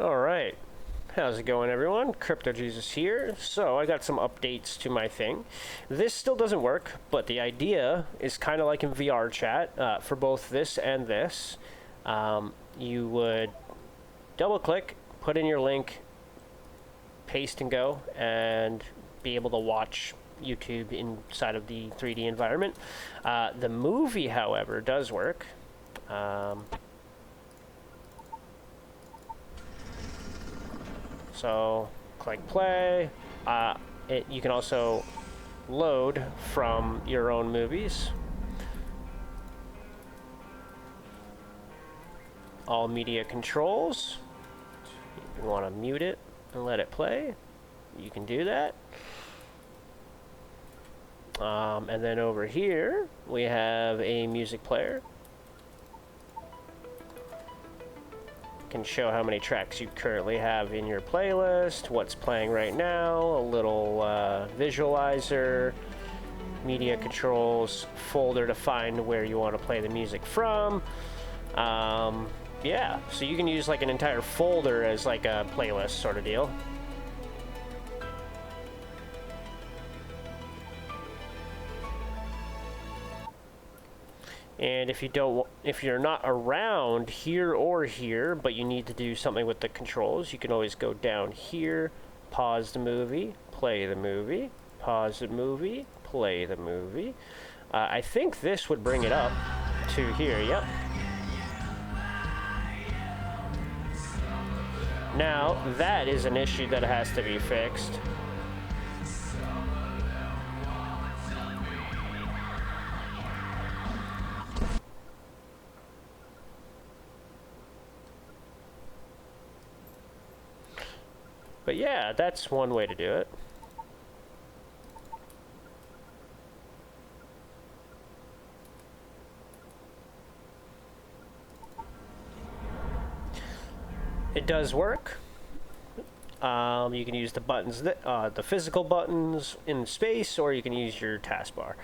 Alright, how's it going everyone? CripToeJesus here. So I got some updates to my thing. This still doesn't work, but the idea is kind of like in VR chat for both this and this. You would double click, put in your link, paste and go, and be able to watch YouTube inside of the 3D environment. The movie, however, does work. So click play. You can also load from your own movies. All media controls. If you want to mute it and let it play, you can do that. And then over here we have a music player. Can show how many tracks you currently have in your playlist, what's playing right now, a little visualizer, media controls, folder to find where you want to play the music from. Yeah, so you can use like an entire folder as like a playlist sort of deal. And if you're not around here or here, but you need to do something with the controls, you can always go down here, pause the movie, play the movie, pause the movie, play the movie. I think this would bring it up to here, yep. Now, that is an issue that has to be fixed. But yeah, that's one way to do it. It does work. You can use the buttons, the physical buttons in space, or you can use your taskbar.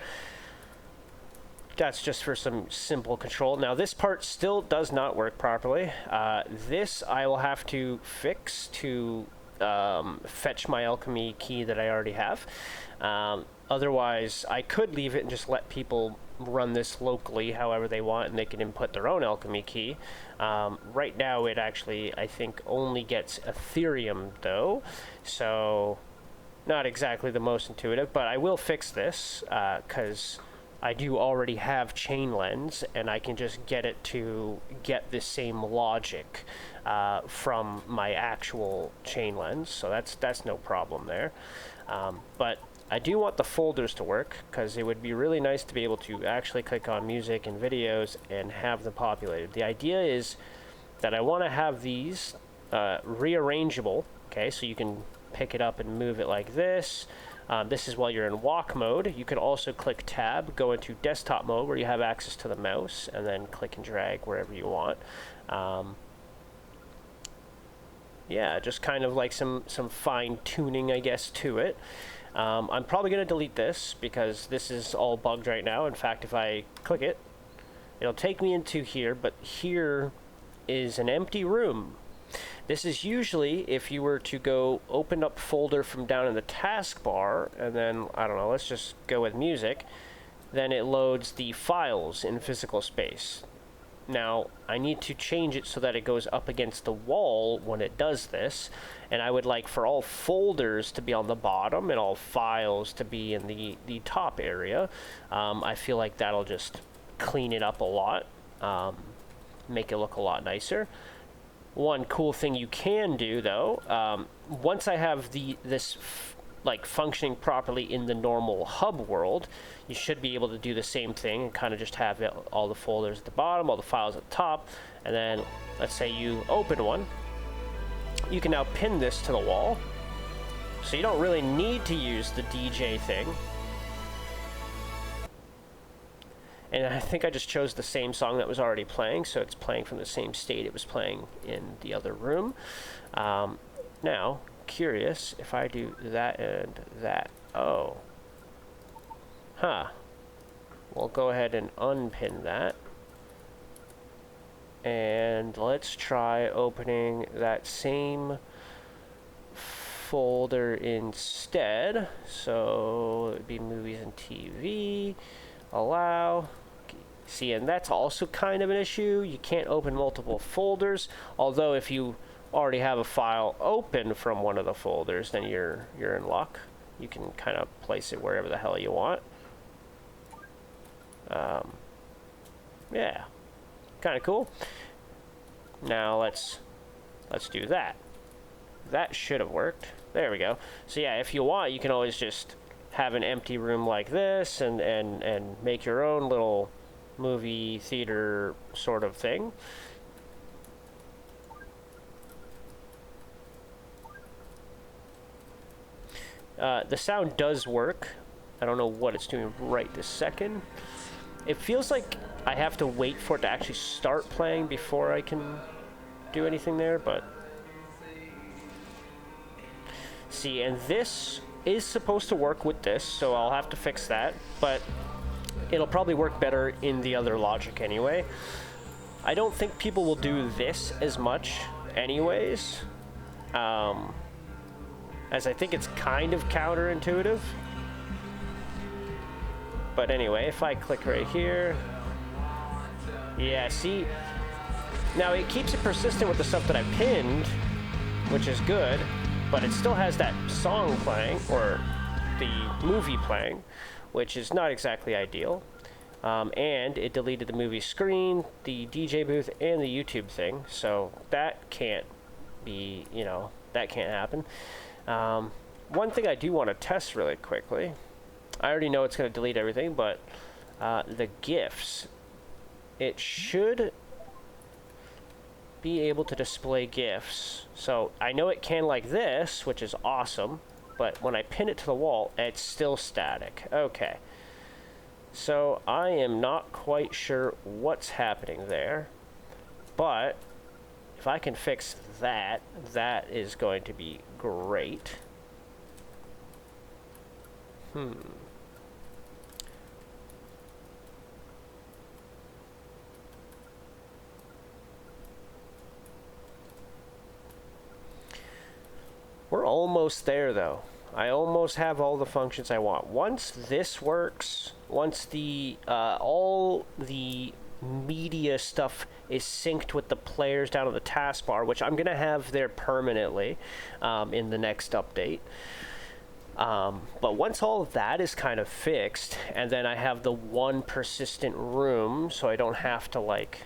That's just for some simple control. Now this part still does not work properly. This I will have to fix to fetch my alchemy key that I already have. Otherwise, I could leave it and just let people run this locally however they want, and they can input their own alchemy key. Right now, it actually, I think, only gets Ethereum, though, so not exactly the most intuitive, but I will fix this, because I do already have chain lens, and I can just get it to get the same logic from my actual chain lens, so that's no problem there. But I do want the folders to work, because it would be really nice to be able to actually click on music and videos and have them populated. The idea is that I want to have these rearrangeable, okay, so you can pick it up and move it like this. This is while you're in walk mode. You can also click tab, go into desktop mode where you have access to the mouse, and then click and drag wherever you want. Yeah, just kind of like some fine tuning, I guess, to it. I'm probably going to delete this because this is all bugged right now. In fact, if I click it, it'll take me into here, but here is an empty room. This is usually if you were to go open up folder from down in the taskbar, and then, I don't know, let's just go with music, then it loads the files in physical space. Now, I need to change it so that it goes up against the wall when it does this, and I would like for all folders to be on the bottom and all files to be in the top area. I feel like that'll just clean it up a lot, make it look a lot nicer. One cool thing you can do, though, once I have this functioning properly in the normal hub world, you should be able to do the same thing and kind of just have all the folders at the bottom, all the files at the top, and then let's say you open one. You can now pin this to the wall, so you don't really need to use the DJ thing. And I think I just chose the same song that was already playing, so it's playing from the same state it was playing in the other room. Now, curious if I do that and that. Oh. Huh. We'll go ahead and unpin that. And And let's try opening that same folder instead. So it'd be movies and TV. Allow. See, and that's also kind of an issue. You can't open multiple folders. Although if you already have a file open from one of the folders, then you're in luck. You can kind of place it wherever the hell you want. Yeah, kind of cool. Now let's do that. That should have worked. There we go. So yeah, if you want, you can always just have an empty room like this and make your own little movie theater sort of thing. The sound does work. I don't know what it's doing right this second. It feels like I have to wait for it to actually start playing before I can do anything there, but... See, and this is supposed to work with this, so I'll have to fix that, but it'll probably work better in the other logic anyway. I don't think people will do this as much anyways, as I think it's kind of counterintuitive. But anyway, if I click right here, yeah, see, now it keeps it persistent with the stuff that I pinned, which is good, but it still has that song playing, or the movie playing, which is not exactly ideal. And it deleted the movie screen, the DJ booth, and the YouTube thing, so that can't be, you know, that can't happen. One thing I do want to test really quickly, I already know it's going to delete everything, but the GIFs, it should be able to display GIFs. So I know it can like this, which is awesome, but when I pin it to the wall, it's still static. Okay. So I am not quite sure what's happening there, but if I can fix that, that is going to be great. We're almost there though. I almost have all the functions I want. Once this works, once the all the media stuff is synced with the players down on the taskbar, which I'm gonna have there permanently in the next update. But once all of that is kind of fixed, and then I have the one persistent room, so I don't have to like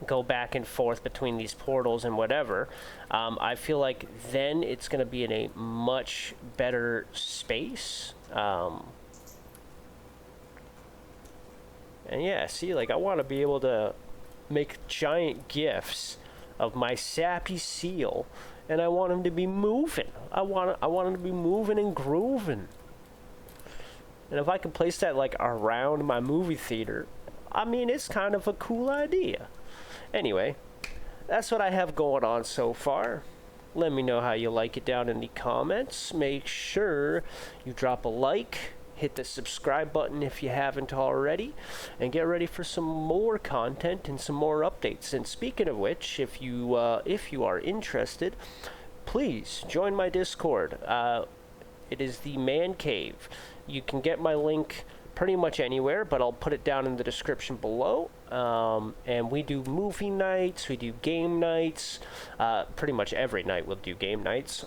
go back and forth between these portals and whatever, I feel like then it's going to be in a much better space. And yeah, see, like I want to be able to make giant GIFs of my sappy seal, and I want him to be moving. I want him to be moving and grooving. And if I can place that like around my movie theater, I mean, it's kind of a cool idea. Anyway, that's what I have going on so far. Let me know how you like it down in the comments. Make sure you drop a like, hit the subscribe button if you haven't already, and get ready for some more content and some more updates. And speaking of which, if you are interested, please join my Discord. It is the Man Cave. You can get my link pretty much anywhere, but I'll put it down in the description below. And we do movie nights, we do game nights, pretty much every night we'll do game nights.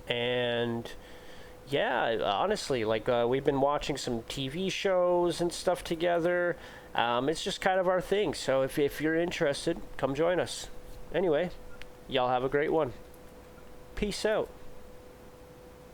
And yeah, honestly, like we've been watching some TV shows and stuff together. It's just kind of our thing, so if you're interested, come join us. Anyway, y'all have a great one. Peace out.